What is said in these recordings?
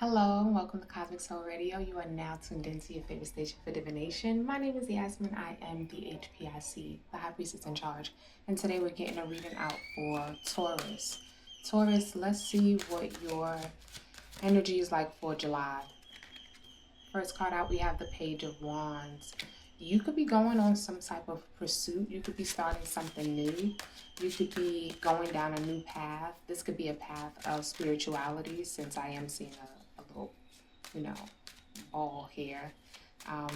Hello, and welcome to Cosmic Soul Radio. You are now tuned into your favorite station for divination. My name is Yazzmen. I am the HPIC, the High Priestess in Charge. And today we're getting a reading out for Taurus. Taurus, let's see what your energy is like for July. First card out, we have the Page of Wands. You could be going on some type of pursuit. You could be starting something new. You could be going down a new path. This could be a path of spirituality, since I am seeing a little, ball here.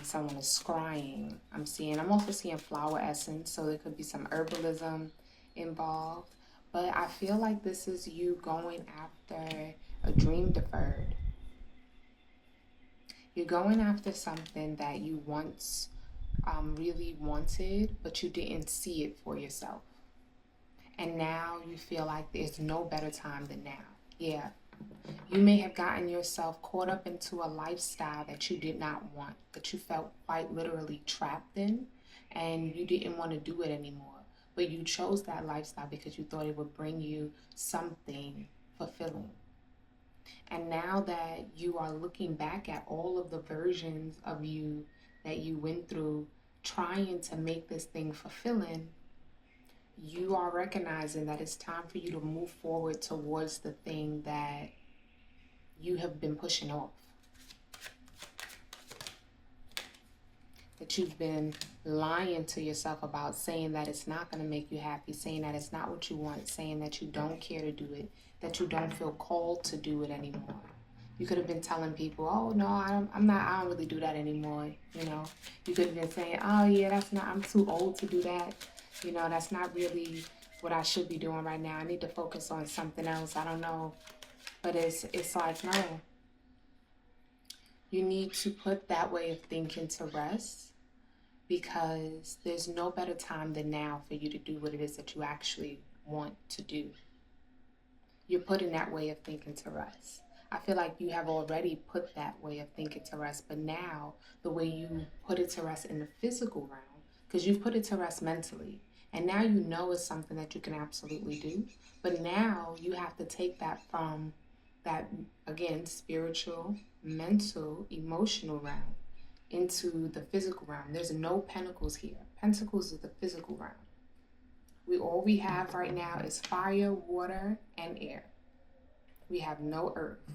Someone is scrying. I'm also seeing flower essence, so there could be some herbalism involved. But I feel like this is you going after a dream deferred. You're going after something that you once really wanted, but you didn't see it for yourself. And now you feel like there's no better time than now. Yeah. You may have gotten yourself caught up into a lifestyle that you did not want, that you felt quite literally trapped in, and you didn't want to do it anymore. But you chose that lifestyle because you thought it would bring you something fulfilling. And now that you are looking back at all of the versions of you that you went through trying to make this thing fulfilling, you are recognizing that it's time for you to move forward towards the thing that you have been pushing off. That you've been lying to yourself about, saying that it's not going to make you happy, saying that it's not what you want, saying that you don't care to do it, that you don't feel called to do it anymore. You could have been telling people, oh no, I don't really do that anymore. You could have been saying, oh yeah, I'm too old to do that. That's not really what I should be doing right now. I need to focus on something else. I don't know. But it's like, no. You need to put that way of thinking to rest, because there's no better time than now for you to do what it is that you actually want to do. You're putting that way of thinking to rest. I feel like you have already put that way of thinking to rest, but now the way you put it to rest in the physical realm, because you've put it to rest mentally, and now you know it's something that you can absolutely do, but now you have to take that from that, again, spiritual, mental, emotional realm into the physical realm. There's no pentacles here. Pentacles is the physical realm. All we have right now is fire, water, and air. We have no earth.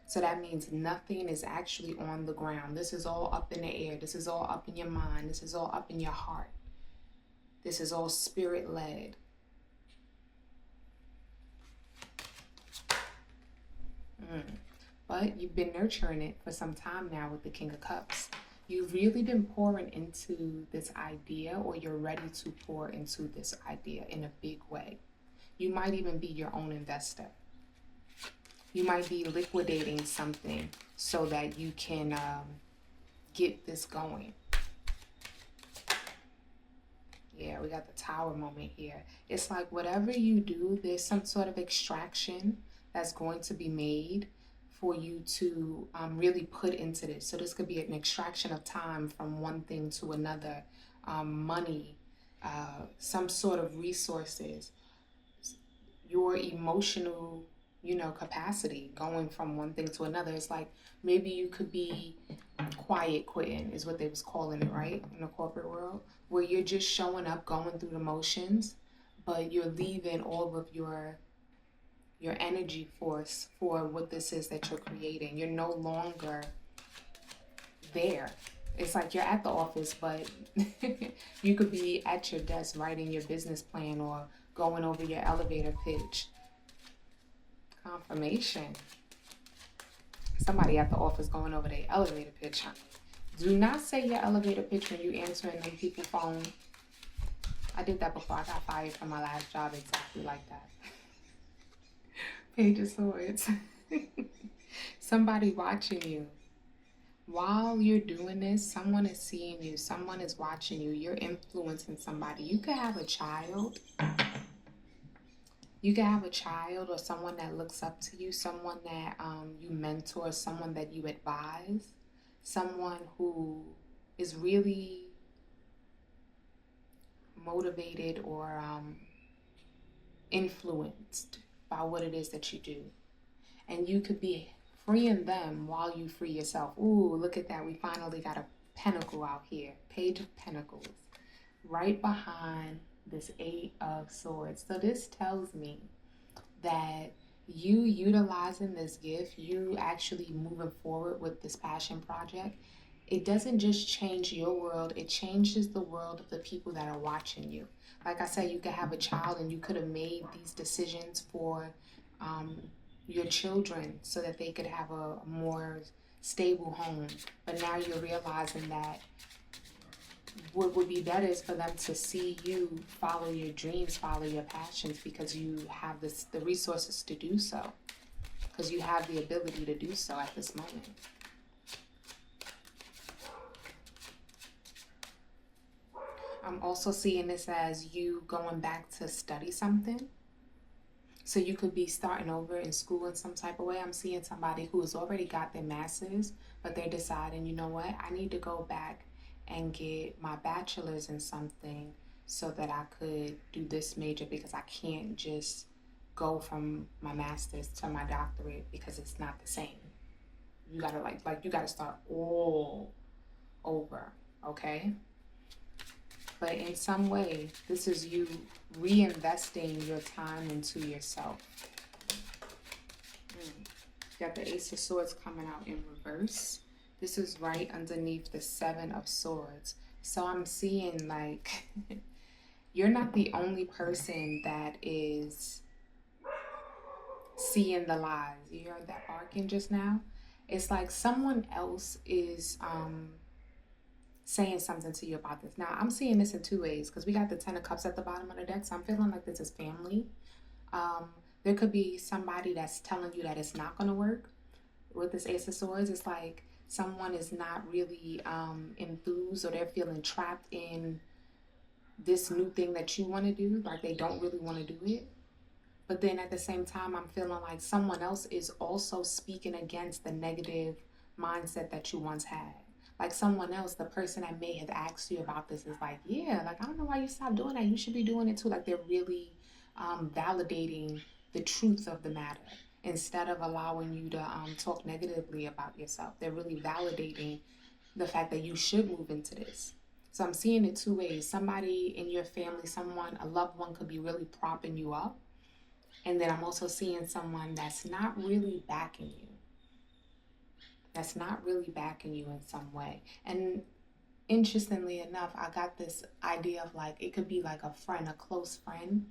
So that means nothing is actually on the ground. This is all up in the air. This is all up in your mind. This is all up in your heart. This is all spirit-led. But you've been nurturing it for some time now with the King of Cups. You've really been pouring into this idea, or you're ready to pour into this idea in a big way. You might even be your own investor. You might be liquidating something so that you can get this going. Yeah, we got the Tower moment here. It's like whatever you do, there's some sort of extraction that's going to be made for you to really put into this. So this could be an extraction of time from one thing to another, money, some sort of resources, your emotional, capacity going from one thing to another. It's like maybe you could be quiet quitting is what they was calling it, right? In the corporate world, where you're just showing up, going through the motions, but you're leaving all of your energy force for what this is that you're creating. You're no longer there. It's like you're at the office, but you could be at your desk writing your business plan or going over your elevator pitch. Confirmation. Somebody at the office going over their elevator pitch, honey. Do not say your elevator pitch when you answering them people's phone. I did that before. I got fired from my last job exactly like that. Page of Swords. Somebody watching you. While you're doing this, someone is seeing you. Someone is watching you. You're influencing somebody. You could have a child. You could have a child or someone that looks up to you, someone that you mentor, someone that you advise, someone who is really motivated or influenced by what it is that you do. And you could be freeing them while you free yourself. Ooh, look at that. We finally got a pentacle out here. Page of Pentacles. Right behind this Eight of Swords. So this tells me that you utilizing this gift, you actually moving forward with this passion project, it doesn't just change your world, it changes the world of the people that are watching you. Like I said, you could have a child and you could have made these decisions for your children so that they could have a more stable home. But now you're realizing that what would be better is for them to see you follow your dreams, follow your passions, because you have the resources to do so, because you have the ability to do so at this moment. I'm also seeing this as you going back to study something. So you could be starting over in school in some type of way. I'm seeing somebody who has already got their master's, but they're deciding, you know what, I need to go back and get my bachelor's in something so that I could do this major, because I can't just go from my master's to my doctorate because it's not the same. You gotta you gotta start all over, okay? But in some way, this is you reinvesting your time into yourself. You got the Ace of Swords coming out in reverse. This is right underneath the Seven of Swords. So I'm seeing like you're not the only person that is seeing the lies. You heard that barking just now? It's like someone else is saying something to you about this. Now, I'm seeing this in two ways, because we got the Ten of Cups at the bottom of the deck, so I'm feeling like this is family. There could be somebody that's telling you that it's not going to work. With this Ace of Swords, it's like someone is not really enthused, or they're feeling trapped in this new thing that you want to do, like they don't really want to do it. But then at the same time, I'm feeling like someone else is also speaking against the negative mindset that you once had. Like someone else, the person that may have asked you about this is like, yeah, like, I don't know why you stopped doing that. You should be doing it too. Like they're really validating the truth of the matter instead of allowing you to talk negatively about yourself. They're really validating the fact that you should move into this. So I'm seeing it two ways. Somebody in your family, someone, a loved one could be really propping you up. And then I'm also seeing someone that's not really backing you. That's not really backing you in some way. And interestingly enough, I got this idea of like, it could be like a friend, a close friend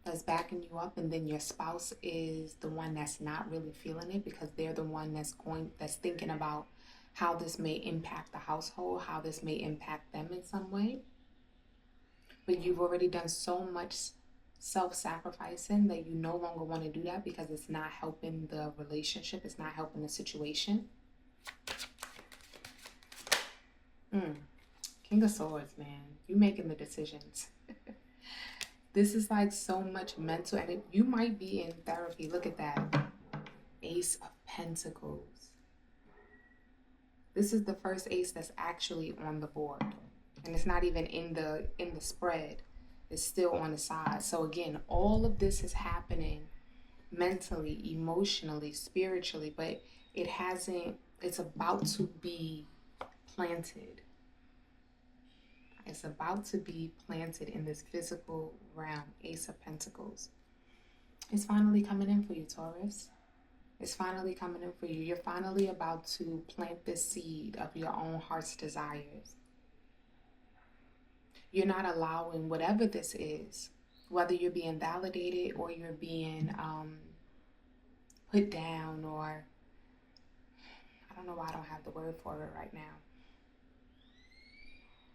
that's backing you up, and then your spouse is the one that's not really feeling it, because they're the one that's thinking about how this may impact the household, how this may impact them in some way. But you've already done so much self-sacrificing that you no longer want to do that, because it's not helping the relationship, it's not helping the situation. King of Swords, man. You making the decisions. This is like so much mental, and you might be in therapy. Look at that. Ace of Pentacles. This is the first ace that's actually on the board. And it's not even in the spread. It's still on the side. So again, all of this is happening mentally, emotionally, spiritually, but it's about to be planted. It's about to be planted in this physical realm. Ace of Pentacles. It's finally coming in for you, Taurus. It's finally coming in for you. You're finally about to plant this seed of your own heart's desires. You're not allowing whatever this is, whether you're being validated or you're being put down, or I don't know why I don't have the word for it right now.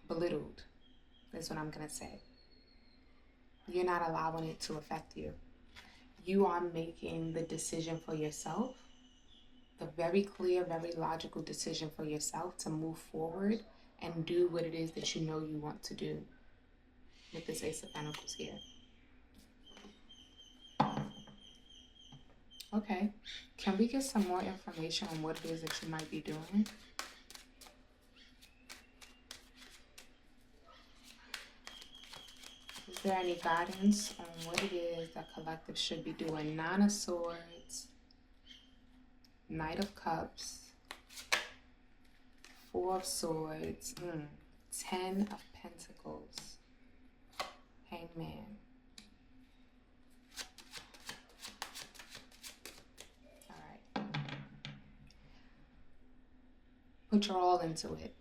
Belittled is what I'm going to say. You're not allowing it to affect you. You are making the decision for yourself, the very clear, very logical decision for yourself to move forward and do what it is that you know you want to do with this Ace of Pentacles here. Okay, can we get some more information on what it is that you might be doing? Is there any guidance on what it is that collective should be doing? Nine of Swords, Knight of Cups, Four of Swords, 10 of Pentacles, Hangman. All right. Put your all into it.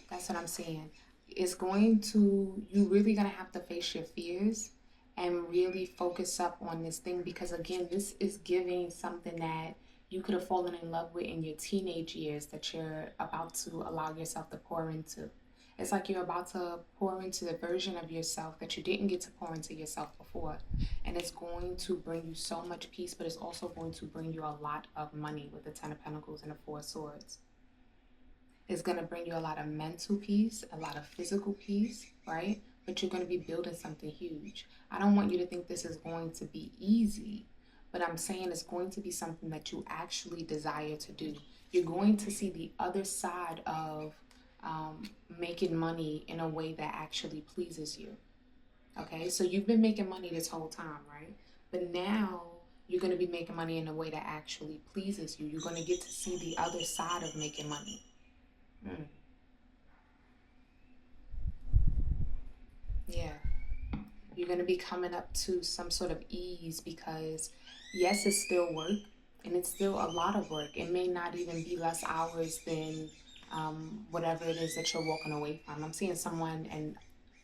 That's what I'm saying. It's going to, you really gonna have to face your fears and really focus up on this thing, because again, this is giving something that you could have fallen in love with in your teenage years that you're about to allow yourself to pour into. It's like you're about to pour into the version of yourself that you didn't get to pour into yourself before. And it's going to bring you so much peace, but it's also going to bring you a lot of money with the 10 of Pentacles and the Four of Swords. It's going to bring you a lot of mental peace, a lot of physical peace, right? But you're going to be building something huge. I don't want you to think this is going to be easy, but I'm saying it's going to be something that you actually desire to do. You're going to see the other side of making money in a way that actually pleases you. Okay, so you've been making money this whole time, right? But now you're going to be making money in a way that actually pleases you. You're going to get to see the other side of making money. Yeah. You're going to be coming up to some sort of ease, because yes, it's still work and it's still a lot of work. It may not even be less hours than whatever it is that you're walking away from. I'm seeing someone,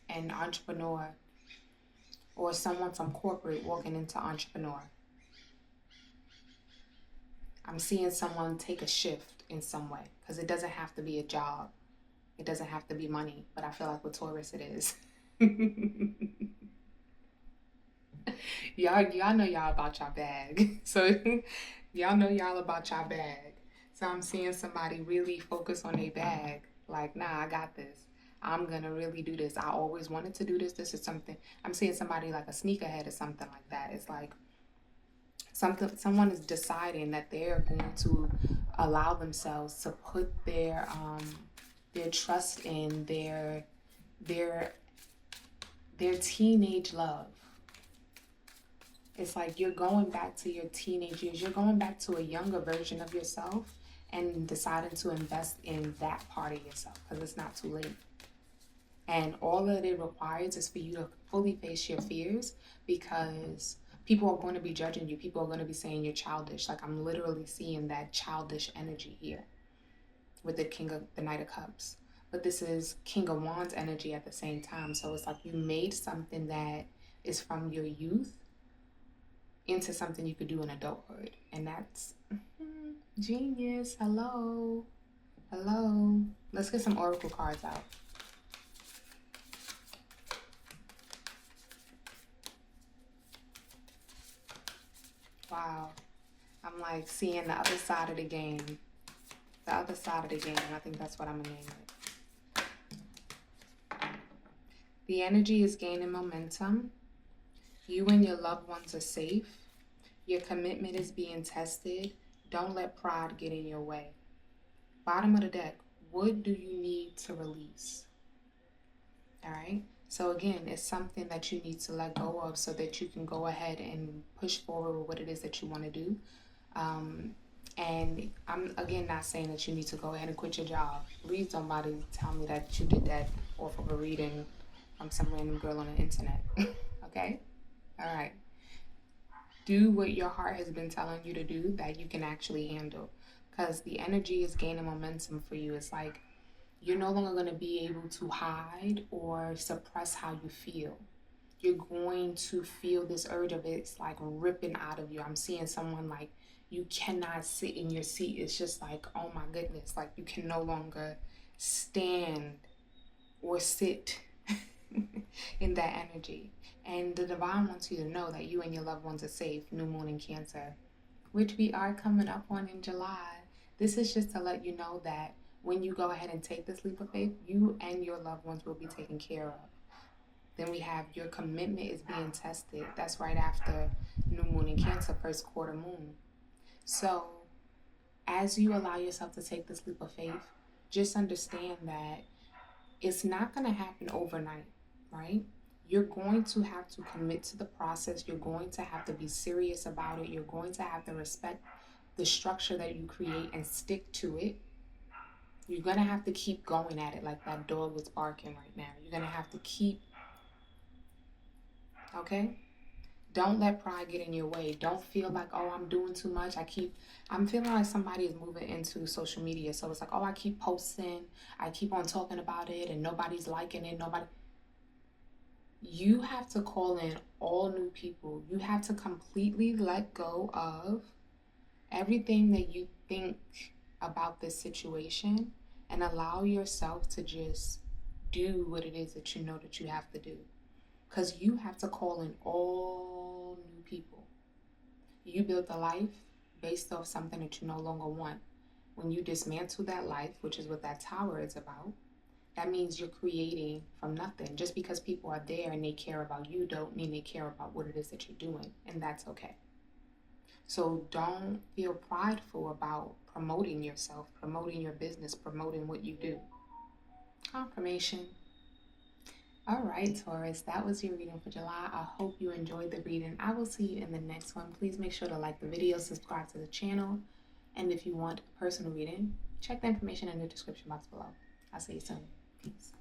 an entrepreneur, or someone from corporate walking into entrepreneur. I'm seeing someone take a shift in some way, because it doesn't have to be a job. It doesn't have to be money, but I feel like with Taurus it is. y'all know y'all about y'all bag. So y'all know y'all about y'all bag. So I'm seeing somebody really focus on their bag. Like, nah, I got this. I'm gonna really do this. I always wanted to do this. This is something. I'm seeing somebody like a sneakerhead or something like that. It's like someone is deciding that they're going to allow themselves to put their trust in their teenage love. It's like you're going back to your teenage years. You're going back to a younger version of yourself and deciding to invest in that part of yourself, because it's not too late. And all that it requires is for you to fully face your fears, because people are going to be judging you. People are going to be saying you're childish. Like, I'm literally seeing that childish energy here with the Knight of Cups. But this is King of Wands energy at the same time. So it's like you made something that is from your youth into something you could do in adulthood. And that's genius. Hello. Let's get some oracle cards out. Wow. I'm like seeing the other side of the game. The other side of the game. I think that's what I'm gonna name it. The energy is gaining momentum. You and your loved ones are safe. Your commitment is being tested. Don't let pride get in your way. Bottom of the deck, what do you need to release? All right. So again, it's something that you need to let go of so that you can go ahead and push forward with what it is that you want to do. And I'm, again, not saying that you need to go ahead and quit your job. Please don't bother tell me that you did that off of a reading from some random girl on the internet. Okay? All right. Do what your heart has been telling you to do that you can actually handle. Because the energy is gaining momentum for you. It's like you're no longer going to be able to hide or suppress how you feel. You're going to feel this urge of it's like ripping out of you. I'm seeing someone like you cannot sit in your seat. It's just like, oh my goodness, like you can no longer stand or sit in that energy. And the divine wants you to know that you and your loved ones are safe. New moon in Cancer, which we are coming up on in July. This is just to let you know that when you go ahead and take this leap of faith, you and your loved ones will be taken care of. Then we have your commitment is being tested. That's right after new moon in Cancer, first quarter moon. So as you allow yourself to take this leap of faith, just understand that it's not going to happen overnight, right? You're going to have to commit to the process. You're going to have to be serious about it. You're going to have to respect the structure that you create and stick to it, you're going to have to keep going at it like that dog was barking right now. You're going to have to keep, okay? Don't let pride get in your way. Don't feel like, oh, I'm doing too much. I'm feeling like somebody is moving into social media. So it's like, oh, I keep posting. I keep on talking about it and nobody's liking it. You have to call in all new people. You have to completely let go of everything that you think about this situation and allow yourself to just do what it is that you know that you have to do. Because you have to call in all new people. You built a life based off something that you no longer want. When you dismantle that life, which is what that tower is about, that means you're creating from nothing. Just because people are there and they care about you don't mean they care about what it is that you're doing, and that's okay. So don't feel prideful about promoting yourself, promoting your business, promoting what you do. Confirmation. All right, Taurus, that was your reading for July. I hope you enjoyed the reading. I will see you in the next one. Please make sure to like the video, subscribe to the channel, and if you want a personal reading, check the information in the description box below. I'll see you soon. Peace.